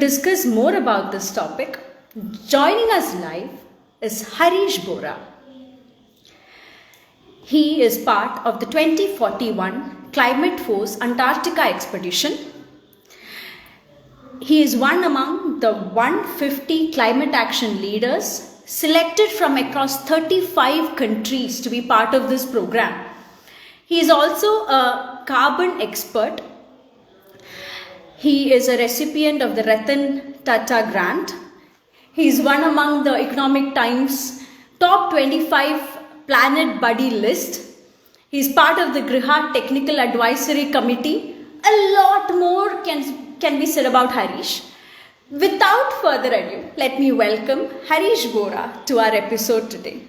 Discuss more about this topic, joining us live is Harish Borah. He is part of the 2041 ClimateForce Antarctica Expedition. He is one among the 150 climate action leaders selected from across 35 countries to be part of this program. He is also a carbon expert. He is a recipient of the Ratan Tata Grant. He is one among the Economic Times top 25 PlanetBuddy List. He is part of the GRIHA Technical Advisory Committee. A lot more can be said about Harish. Without further ado, let me welcome Harish Borah to our episode today.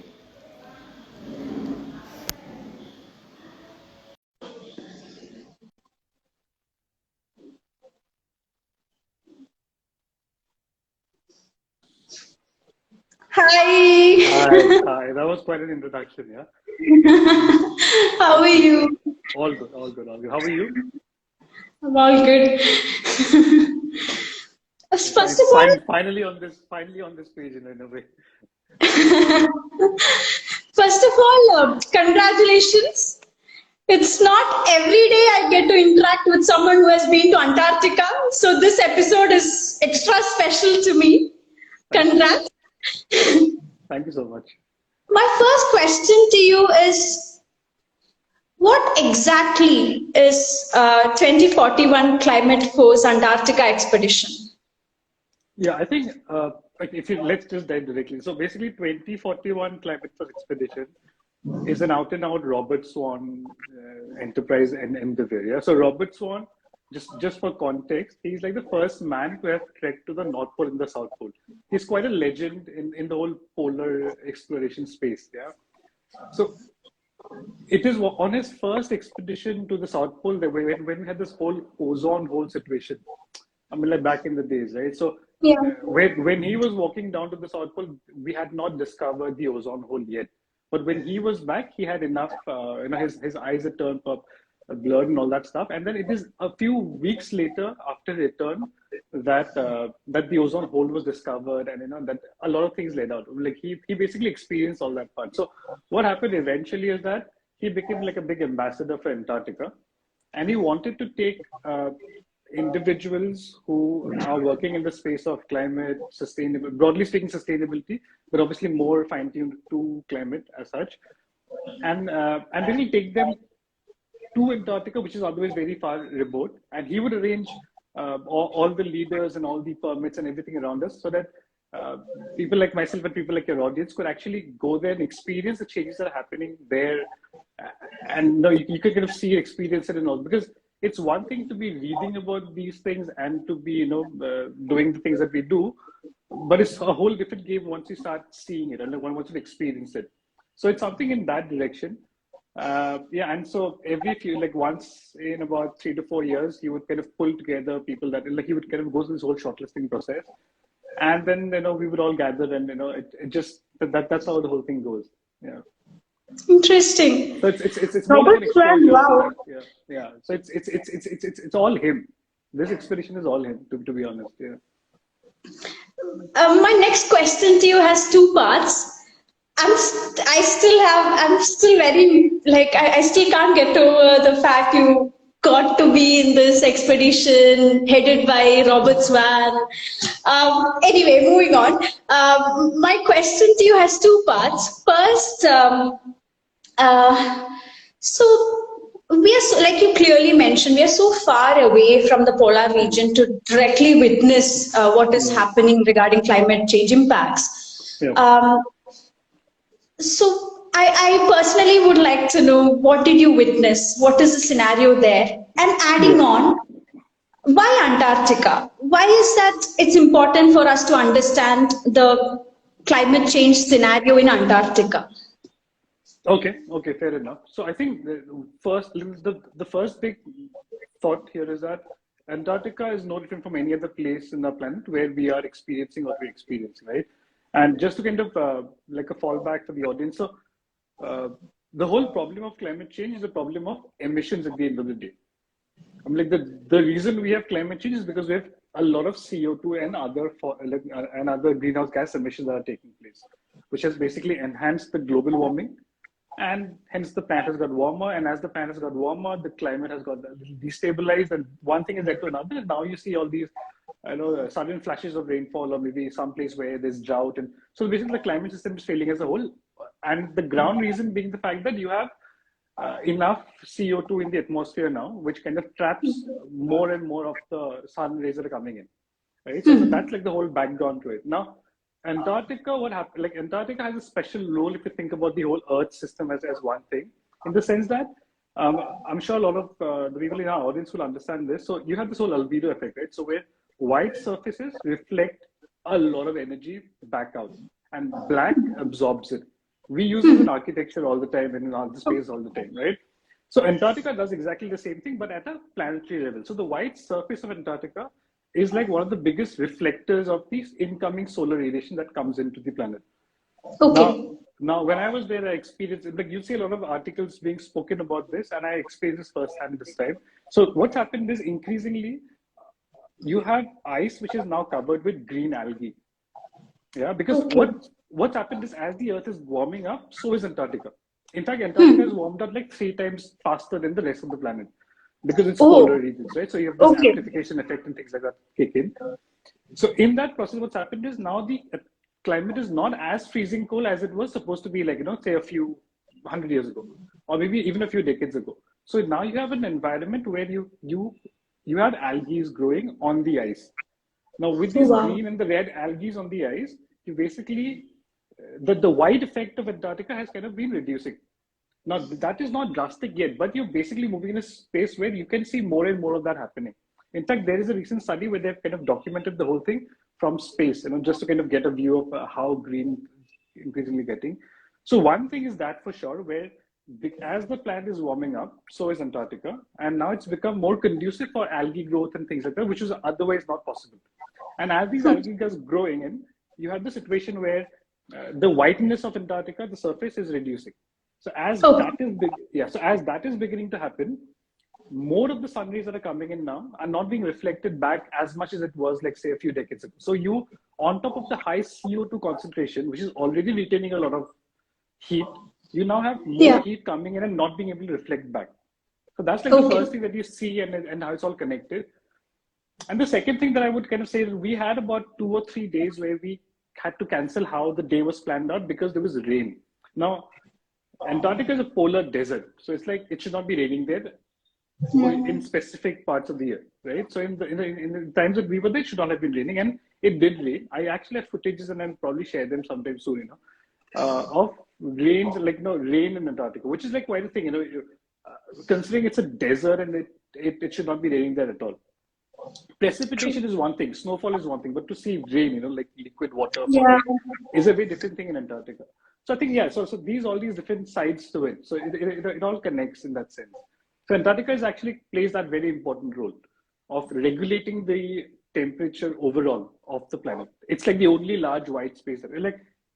Hi. Hi. That was quite an introduction, yeah. How are you? All good. How are you? I'm all good. First of all, finally on this page in a way. First of all, congratulations. It's not every day I get to interact with someone who has been to Antarctica, so this episode is extra special to me. Congrats. Thank you so much. My first question to you is, what exactly is 2041 ClimateForce Antarctica Expedition? Yeah, I think let's just dive directly. So basically, 2041 ClimateForce Expedition is an out-and-out Robert Swan enterprise and endeavor. Yeah? So Robert Swan, just for context, he's like the first man to have trekked to the North Pole and the South Pole. He's quite a legend in the whole polar exploration space. Yeah. So it is on his first expedition to the South Pole that when we had this whole ozone hole situation. I mean, like back in the days, right? So yeah. When he was walking down to the South Pole, we had not discovered the ozone hole yet. But when he was back, he had enough, his eyes had turned up, blurred and all that stuff. And then it is a few weeks later after return that the ozone hole was discovered, and that a lot of things laid out. Like he basically experienced all that part. So what happened eventually is that he became like a big ambassador for Antarctica, and he wanted to take individuals who are working in the space of climate, broadly speaking, sustainability, but obviously more fine-tuned to climate as such, and really take them to Antarctica, which is otherwise very far remote, and he would arrange all the leaders and all the permits and everything around us so that people like myself and people like your audience could actually go there and experience the changes that are happening there, and you could kind of see, experience it and all, because it's one thing to be reading about these things and to be, doing the things that we do, but it's a whole different game once you start seeing it and once you experience it. So it's something in that direction. And so once in about 3 to 4 years, he would kind of pull together people that he would kind of go through this whole shortlisting process, and then we would all gather, and it just that's how the whole thing goes. Yeah. Interesting. So it's more like an exposure. Wow. Yeah. So it's all him. This expedition is all him, to be honest. Yeah. My next question to you has two parts. I still can't get over the fact you got to be in this expedition headed by Robert Swan. Anyway, moving on. My question to you has two parts. First, so we are, like you clearly mentioned, we are so far away from the polar region to directly witness what is happening regarding climate change impacts. Yeah. So I personally would like to know, what did you witness? What is the scenario there? And adding on, why Antarctica? Why is that it's important for us to understand the climate change scenario in Antarctica? Okay, fair enough. So I think the first big thought here is that Antarctica is no different from any other place in the planet where we are experiencing what we experience, right? And just to kind of like a fallback for the audience, so the whole problem of climate change is a problem of emissions at the end of the day. I'm like the reason we have climate change is because we have a lot of CO2 and other greenhouse gas emissions that are taking place, which has basically enhanced the global warming, and hence the planet has got warmer. And as the planet has got warmer, the climate has got a little destabilized, and one thing is led to another. And now you see all these, sudden flashes of rainfall, or maybe some place where there's drought, and so basically the climate system is failing as a whole. And the ground reason being the fact that you have enough CO2 in the atmosphere now, which kind of traps more and more of the sun rays that are coming in, right? So that's like the whole background to it. Now, Antarctica, what happened? Like Antarctica has a special role if you think about the whole Earth system as one thing, in the sense that I'm sure a lot of the people in our audience will understand this. So you have this whole albedo effect, right? So where white surfaces reflect a lot of energy back out, and black absorbs it. We use it in architecture all the time and in outer space all the time, right? So Antarctica does exactly the same thing, but at a planetary level. So the white surface of Antarctica is like one of the biggest reflectors of the incoming solar radiation that comes into the planet. Okay. Now, when I was there, I experienced it. Like you see a lot of articles being spoken about this, and I experienced this firsthand this time. So what's happened is increasingly, you have ice which is now covered with green algae. Yeah, because what's happened is as the Earth is warming up, so is Antarctica. In fact, Antarctica has warmed up like 3 times faster than the rest of the planet because it's polar regions, right? So you have this amplification effect and things like that kick in. So in that process, what's happened is now the climate is not as freezing cold as it was supposed to be, like, say a few 100 years ago, or maybe even a few decades ago. So now you have an environment where you have algae growing on the ice. Now with these green and the red algae on the ice, you basically, the white effect of Antarctica has kind of been reducing. Now that is not drastic yet, but you're basically moving in a space where you can see more and more of that happening. In fact, there is a recent study where they've kind of documented the whole thing from space, just to kind of get a view of how green is increasingly getting. So one thing is that for sure, where as the planet is warming up, so is Antarctica, and now it's become more conducive for algae growth and things like that, which was otherwise not possible. And as these algae are growing in, you have the situation where the whiteness of Antarctica, the surface, is reducing. So as that is beginning to happen, more of the sun rays that are coming in now are not being reflected back as much as it was, like, say, a few decades ago. So you, on top of the high CO2 concentration, which is already retaining a lot of heat, you now have more heat coming in and not being able to reflect back. So that's like the first thing that you see, and how it's all connected. And the second thing that I would kind of say is we had about 2 or 3 days where we had to cancel how the day was planned out because there was rain. Now, Antarctica is a polar desert, so it's like it should not be raining there in specific parts of the year, right? So in the times that we were there, it should not have been raining, and it did rain. I actually have footages, and I'll probably share them sometime soon, of rains, rain in Antarctica, which is like quite a thing, considering it's a desert and it should not be raining there at all. Precipitation is one thing, snowfall is one thing, but to see rain, like liquid water, is a very different thing in Antarctica. So I think, so all these different sides to it. So it all connects in that sense. So Antarctica actually plays that very important role of regulating the temperature overall of the planet. It's like the only large white space.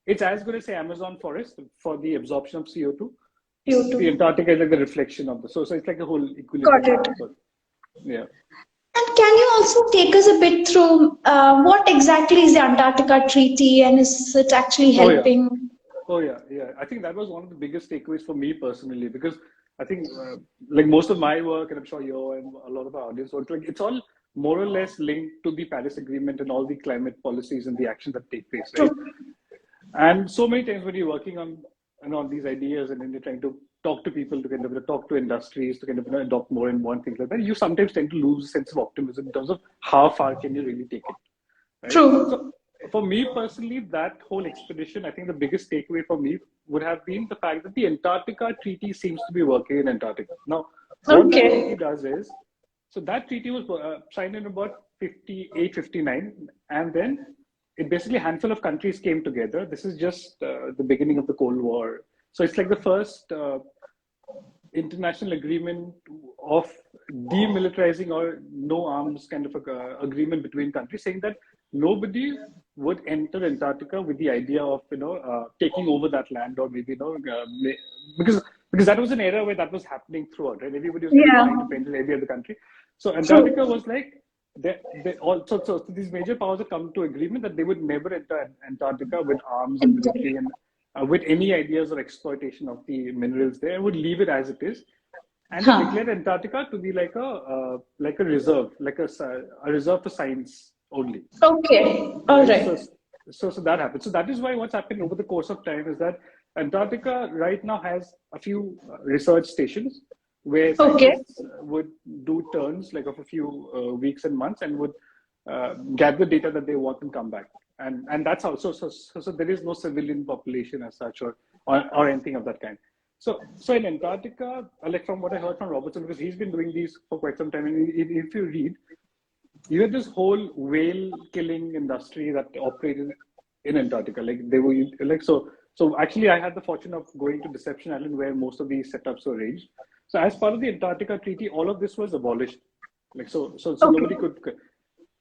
It's as good as, say, Amazon forest for the absorption of CO2. The Antarctica is like the reflection of so it's like the whole equilibrium. Got it. Yeah. And can you also take us a bit through what exactly is the Antarctica Treaty, and is it actually helping? Oh yeah. I think that was one of the biggest takeaways for me personally, because I think like most of my work, and I'm sure you and a lot of our audience work, it's all more or less linked to the Paris Agreement and all the climate policies and the actions that take place, right? And so many times when you're working on these ideas and then you're trying to talk to people, to kind of talk to industries, to kind of adopt more and more and things like that, you sometimes tend to lose a sense of optimism in terms of how far can you really take it. Right? True. So for me personally, that whole expedition, I think the biggest takeaway for me would have been the fact that the Antarctica Treaty seems to be working in Antarctica. Now, what that treaty does is, so that treaty was signed in about 58, 59, and then it basically a handful of countries came together. This is just the beginning of the Cold War. So it's like the first international agreement of demilitarizing or no arms kind of agreement between countries, saying that nobody would enter Antarctica with the idea of taking over that land, or maybe because that was an era where that was happening throughout, right? Everybody was trying to independent every other country. So Antarctica was like, they also, so these major powers have come to agreement that they would never enter Antarctica with arms and military and with any ideas or exploitation of the minerals there, would leave it as it is. And they declared Antarctica to be like a reserve, a reserve for science only. Okay, all right. So that happened. So that is why what's happened over the course of time is that Antarctica right now has a few research stations where scientists would do turns like of a few weeks and months and would gather data that they want and come back. And that's how. So there is no civilian population as such or anything of that kind. So in Antarctica, like from what I heard from Robertson, because he's been doing these for quite some time, and if you read, you had this whole whale killing industry that operated in Antarctica. Like they were like so. So actually, I had the fortune of going to Deception Island, where most of these setups were arranged. So as part of the Antarctica Treaty, all of this was abolished. Like so nobody could.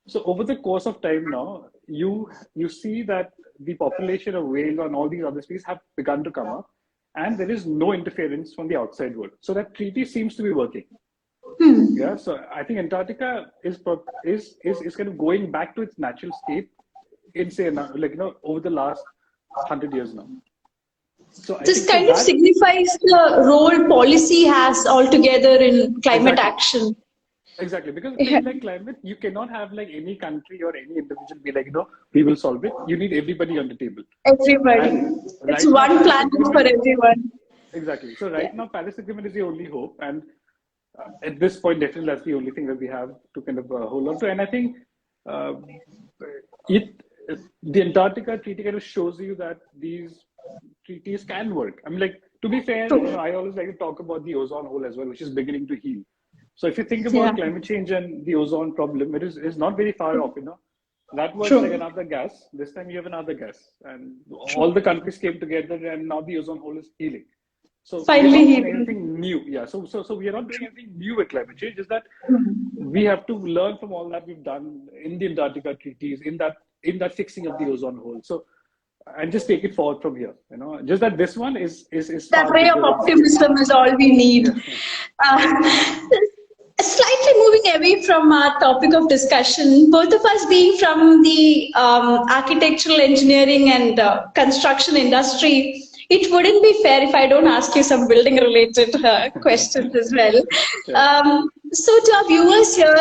So over the course of time now, you see that the population of whales and all these other species have begun to come up, and there is no interference from the outside world. So that treaty seems to be working. Yeah. So I think Antarctica is kind of going back to its natural state in say over the last 100 years now. So this kind of signifies the role policy has altogether in climate action. Exactly, because like climate, you cannot have like any country or any individual be like, we will solve it. You need everybody on the table. Everybody. It's one planet for everyone. Exactly. So right now, Paris Agreement is the only hope. And at this point, definitely that's the only thing that we have to kind of hold on to. And I think the Antarctica Treaty kind of shows you that these treaties can work. I mean, like, to be fair, I always like to talk about the ozone hole as well, which is beginning to heal. So if you think about climate change and the ozone problem, it is not very far off, That was like another gas. This time you have another gas. And all the countries came together and now the ozone hole is healing. So finally we're not doing anything new. Yeah. So we are not doing anything new with climate change. Just that we have to learn from all that we've done in the Antarctica treaties, in that fixing of the ozone hole. So and just take it forward from here. Just that this one is that ray of optimism is all we need. Slightly moving away from our topic of discussion, both of us being from the architectural engineering and construction industry, it wouldn't be fair if I don't ask you some building related questions as well. So to our viewers here,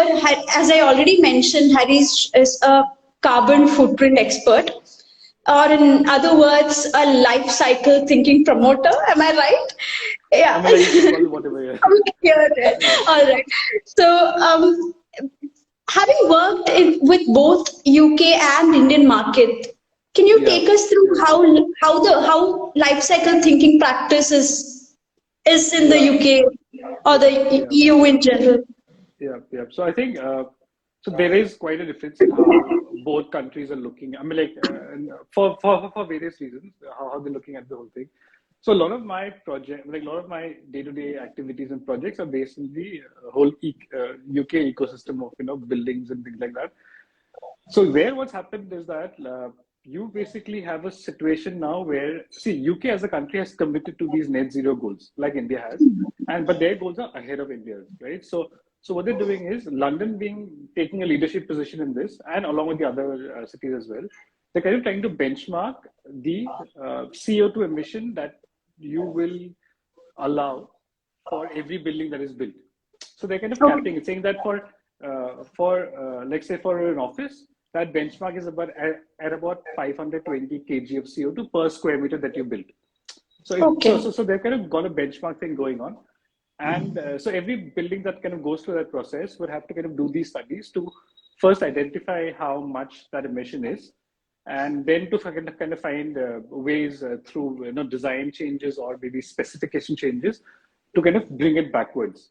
as I already mentioned, Harish is a carbon footprint expert, or in other words, a life cycle thinking promoter. Am I right? Yeah. All right. So, having worked with both UK and Indian market, can you take us through how life cycle thinking practice is in the UK or the EU in general? Yeah. So I think so there is quite a difference in how both countries are looking. I mean, like for various reasons, how they're looking at the whole thing. So a lot of my project, like a lot of my day-to-day activities and projects are based in the whole UK ecosystem of buildings and things like that. So what's happened is that you basically have a situation now where, UK as a country has committed to these net zero goals, like India has, but their goals are ahead of India's, right? So what they're doing is London taking a leadership position in this, and along with the other cities as well, they're kind of trying to benchmark the CO2 emission that you will allow for every building that is built. So they're kind of capping it, saying that for let's say for an office, that benchmark is at about 520 kg of CO2 per square meter that you build. So they've kind of got a benchmark thing going on. And so every building that kind of goes through that process would have to kind of do these studies to first identify how much that emission is, and then to kind of find ways through design changes or maybe specification changes to kind of bring it backwards.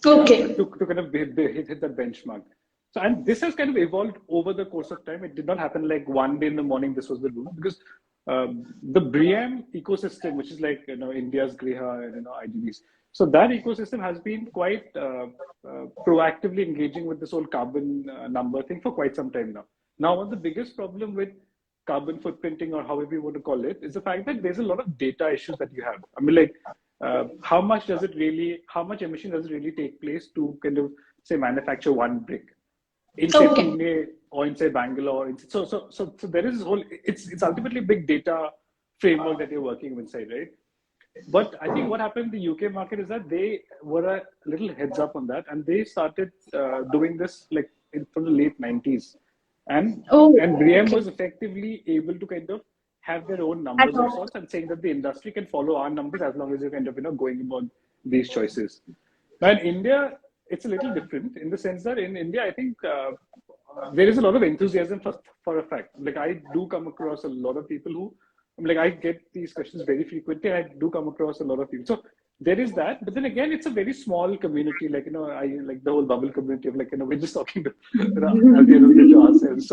To kind of hit that benchmark. So, and this has kind of evolved over the course of time. It did not happen like one day in the morning this was the rule, because the BRIAM ecosystem, which is like India's GRIHA and IGBs, so that ecosystem has been quite proactively engaging with this whole carbon number thing for quite some time now. Now, one of the biggest problem with carbon footprinting, or however you want to call it, is the fact that there's a lot of data issues that you have. I mean, like, how much emission does it really take place to kind of say manufacture one brick? in say Pune or in say Bangalore. So there is this whole, it's ultimately big data framework that you're working inside, right? But I think what happened in the UK market is that they were a little heads up on that, and they started doing this like from the late 90s. And GRIHA was effectively able to kind of have their own numbers of sorts and saying that the industry can follow our numbers as long as you're kind of, going about these choices. Now in India, it's a little different in the sense that in India, I think there is a lot of enthusiasm for a fact. Like I do come across a lot of people who, like I get these questions very frequently. I do come across a lot of people. So there is that, but then again, it's a very small community. Like, I like the whole bubble community of like, we're just talking to, at the end of the day to ourselves.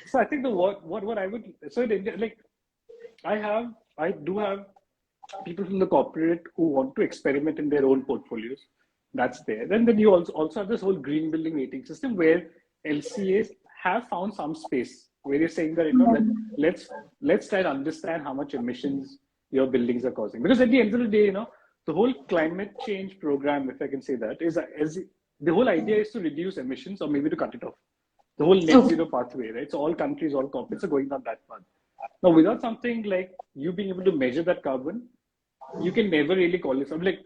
So I think what I would, so in India, like I do have people from the corporate who want to experiment in their own portfolios. That's there. And then you also have this whole green building rating system where LCAs have found some space where you're saying that, that let's try to understand how much emissions your buildings are causing. Because at the end of the day, the whole climate change program, if I can say that, is the whole idea is to reduce emissions or maybe to cut it off. The whole net zero pathway, right? So all countries, all corporates are going on that path. Now, without something like you being able to measure that carbon, you can never really call yourself like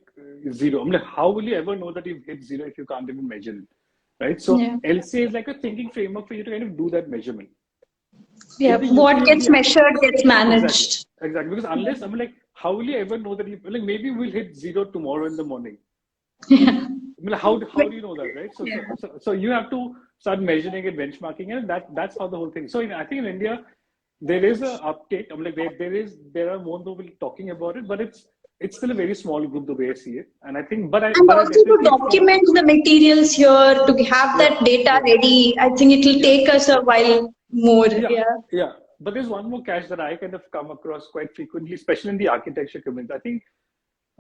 zero. I'm like, how will you ever know that you've hit zero if you can't even measure it, right? So LCA is like a thinking framework for you to kind of do that measurement. Yeah, what gets measured gets managed. Exactly. Because unless I'm like, how will you ever know that maybe we'll hit zero tomorrow in the morning. Yeah. How do you know that, right? So you have to start measuring it, benchmarking it, and that's how the whole thing. So I think in India there is a uptake. I'm like there are more people talking about it, but it's still a very small group the way I see it. And I think, but also to document the materials here, to have that data ready, I think it will take us a while more. Yeah. But there's one more catch that I kind of come across quite frequently, especially in the architecture community. I think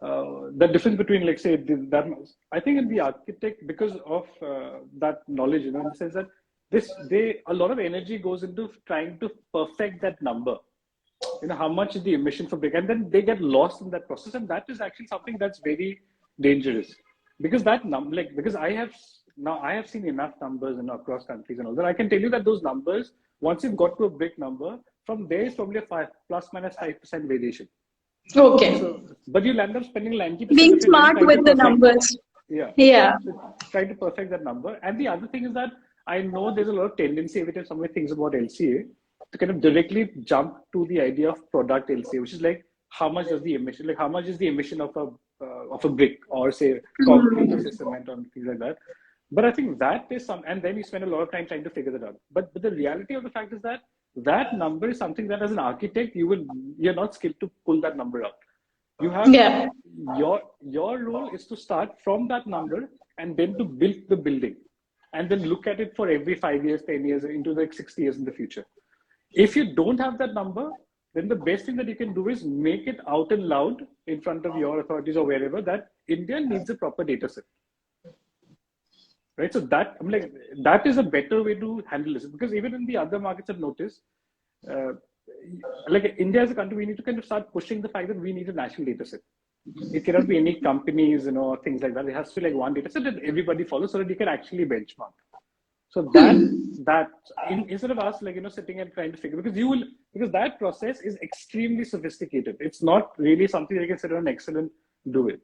the difference between, like, say, I think in the architect, because of that knowledge, in the sense that a lot of energy goes into trying to perfect that number. How much is the emission for brick, and then they get lost in that process, and that is actually something that's very dangerous, because that number, because I have seen enough numbers across countries and all that. I can tell you that those numbers, once you've got to a big number, from there is probably a plus minus 5% variation. Okay. But you'll end up spending 90%. Being smart with the numbers. Yeah. So try to perfect that number. And the other thing is that I know there's a lot of tendency every time somebody thinks about LCA to kind of directly jump to the idea of product LCA, which is like, how much is the emission of a brick, or say concrete or cement or things like that. But I think that is and then you spend a lot of time trying to figure that out. But the reality of the fact is that number is something that as an architect, you're not skilled to pull that number out. You have your role is to start from that number and then to build the building, and then look at it for every 5 years, 10 years, into like 60 years in the future. If you don't have that number, then the best thing that you can do is make it out and loud in front of your authorities or wherever that India needs a proper data set. Right? So that is a better way to handle this, because even in the other markets I've noticed, like India as a country, we need to kind of start pushing the fact that we need a national data set. It cannot be any companies, things like that. It has to be like one data set that everybody follows so that you can actually benchmark. So that instead of us sitting and trying to figure, because that process is extremely sophisticated. It's not really something that you can sit on Excel and do it,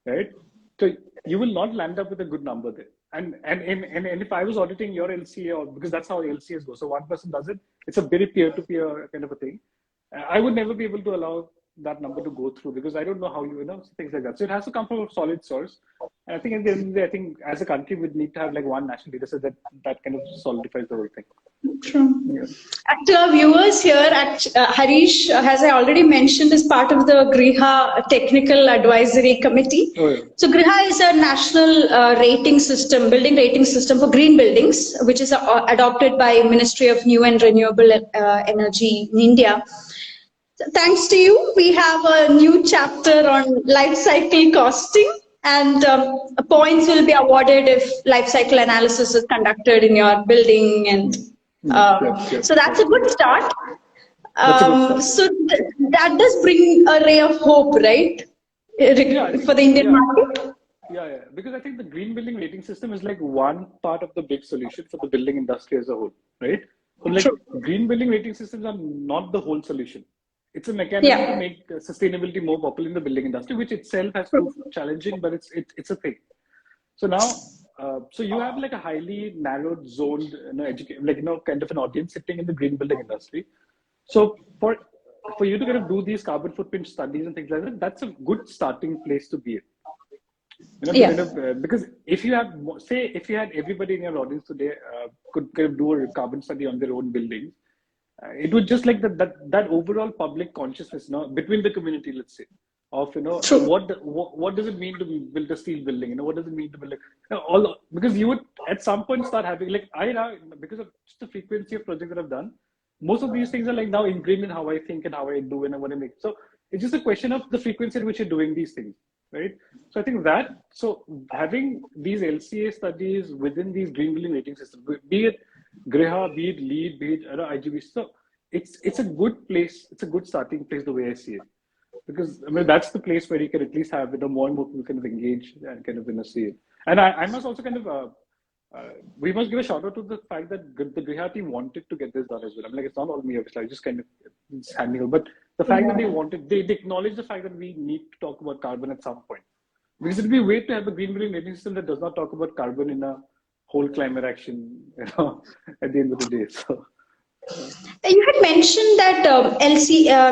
right? So you will not land up with a good number there. And if I was auditing your LCA, because that's how LCAs go. So one person does it. It's a very peer-to-peer kind of a thing. I would never be able to allow that number to go through, because I don't know how things like that. So it has to come from a solid source. And I think at the end of the day, I think as a country, we need to have like one national data set that kind of solidifies the whole thing. True. Yeah. To our viewers here, Harish, as I already mentioned, is part of the GRIHA Technical Advisory Committee. Oh, yeah. So GRIHA is a national building rating system for green buildings, which is adopted by Ministry of New and Renewable Energy in India. So thanks to you, we have a new chapter on life cycle costing, and points will be awarded if life cycle analysis is conducted in your building. And so that's a good start. So that does bring a ray of hope, right? For the Indian market. Yeah. Because I think the green building rating system is like one part of the big solution for the building industry as a whole, right? So like True. green building rating systems are not the whole solution. It's a mechanism to Yeah. make sustainability more popular in the building industry, which itself has True. proved challenging, but it's a thing. So now, so you have like a highly narrowed, zoned, like kind of an audience sitting in the green building industry. So for you to kind of do these carbon footprint studies and things like that, that's a good starting place to be in. To Yeah. kind of because if you have say if you had everybody in your audience today could kind of do a carbon study on their own buildings, it would just like that overall public consciousness, between the community, let's say, of True. what does it mean to build a steel building? What does it mean to build all, because you would at some point start having like I now, because of just the frequency of projects that I've done, most of these things are like now ingrained in how I think and how I do and what I make. So it's just a question of the frequency at which you're doing these things, right? So I think so having these LCA studies within these green building rating systems, be it GRIHA, be it LEED, be it IGB, so it's a good place. It's a good starting place the way I see it, because I mean that's the place where you can at least have more and more people kind of engage and kind of see it. And I must also kind of we must give a shout out to the fact that the GRIHA team wanted to get this done as well. I'm like, it's not all me, obviously. I just kind of it's handing over. But the fact that they wanted, they acknowledge the fact that we need to talk about carbon at some point. Because it'd be weird to have a green building rating system that does not talk about carbon in a whole climate action, at the end of the day. So. You had mentioned that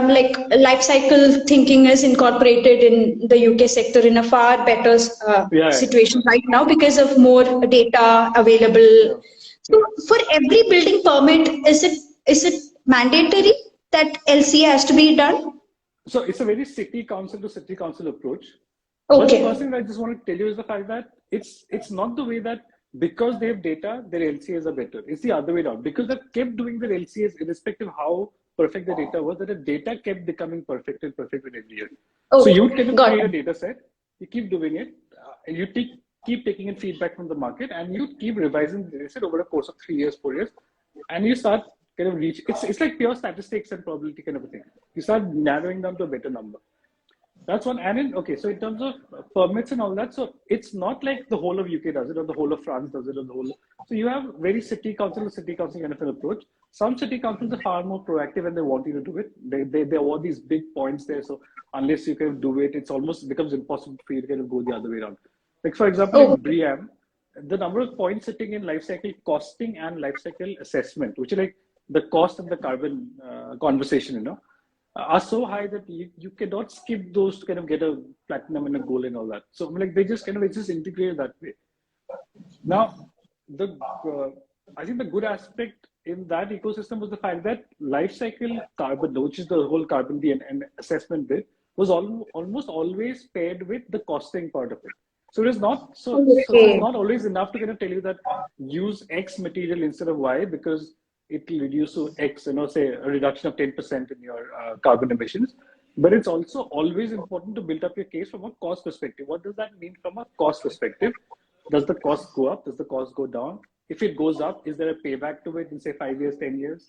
like life cycle thinking is incorporated in the UK sector in a far better situation right now because of more data available. So, for every building permit, is it mandatory that LCA has to be done? So it's a very city council to city council approach. But the Okay. first thing that I just want to tell you is the fact that it's not the way that because they have data, their LCAs are better. It's the other way around. Because they kept doing their LCAs irrespective of how perfect the data was, that the data kept becoming perfect and perfect with every year. So you kind of create a data set, you keep doing it, and you keep taking in feedback from the market, and you keep revising the data set over a course of 3 years, 4 years, and you start kind of reach. It's like pure statistics and probability kind of a thing. You start narrowing down to a better number. That's one. And so in terms of permits and all that, so it's not like the whole of UK does it or the whole of France does it or the whole. So you have very city council to city council kind of an approach. Some city councils are far more proactive and they want you to do it. They award these big points there. So unless you can do it, it's almost becomes impossible for you to kind of go the other way around. Like for example, in BRIAM, the number of points sitting in life cycle costing and life cycle assessment, which is like the cost and the carbon conversation, are so high that you cannot skip those to kind of get a platinum and a gold and all that. So like they just kind of it's just integrated that way. Now, I think the good aspect in that ecosystem was the fact that life cycle carbon, which is the whole carbon and assessment bit, was almost always paired with the costing part of it. So it is not so it's not always enough to kind of tell you that use X material instead of Y because it will reduce to X, say a reduction of 10% in your carbon emissions. But it's also always important to build up your case from a cost perspective. What does that mean from a cost perspective? Does the cost go up? Does the cost go down? If it goes up, is there a payback to it in say 5 years, 10 years?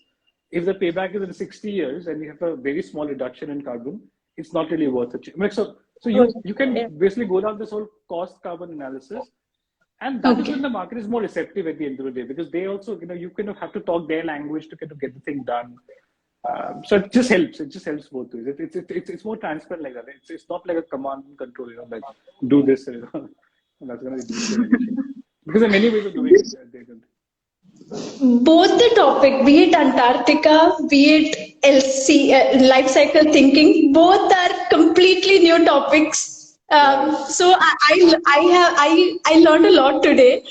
If the payback is in 60 years and you have a very small reduction in carbon, it's not really worth it. So you can basically go down this whole cost carbon analysis. And that is when the market is more receptive at the end of the day, because they also, you kind of have to talk their language to kind of get the thing done. So it just helps. It just helps both ways. It's more transparent like that. It's not like a command and control, like do this, and that's going to be because there are many ways of doing it. Both the topic, be it Antarctica, be it LC, life cycle thinking, both are completely new topics. So I learned a lot today.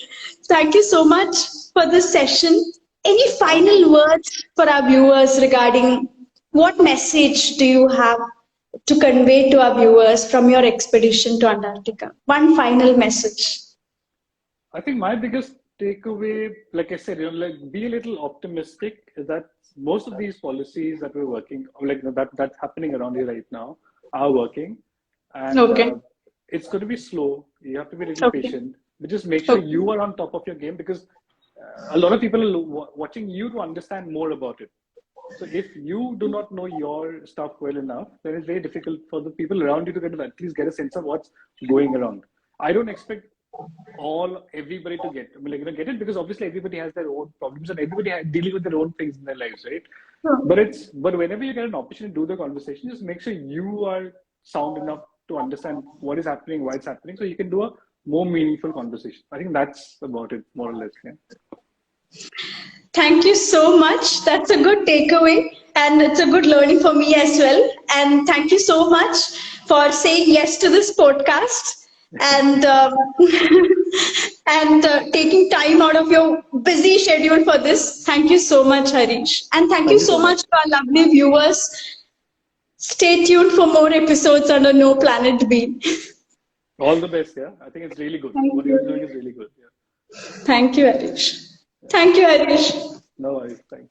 Thank you so much for this session. Any final words for our viewers regarding what message do you have to convey to our viewers from your expedition to Antarctica? One final message. I think my biggest takeaway, like I said, be a little optimistic, is that most of these policies that we're working, like that's happening around here right now, are working. And it's going to be slow. You have to be a little patient. But just make sure you are on top of your game, because a lot of people are watching you to understand more about it. So if you do not know your stuff well enough, then it's very difficult for the people around you to kind of at least get a sense of what's going around. I don't expect everybody to get, get it, because obviously everybody has their own problems and everybody dealing with their own things in their lives, right? But whenever you get an opportunity to do the conversation, just make sure you are sound enough to understand what is happening, why it's happening, so you can do a more meaningful conversation. I think that's about it, more or less. Yeah. Thank you so much. That's a good takeaway, and it's a good learning for me as well. And thank you so much for saying yes to this podcast and taking time out of your busy schedule for this. Thank you so much, Harish. And thank you so much to our lovely viewers. Stay tuned for more episodes under No Planet B. All the best, yeah. I think it's really good. What you're doing is really good. Yeah. Thank you, Harish. Thank you, Harish. No worries. Thanks.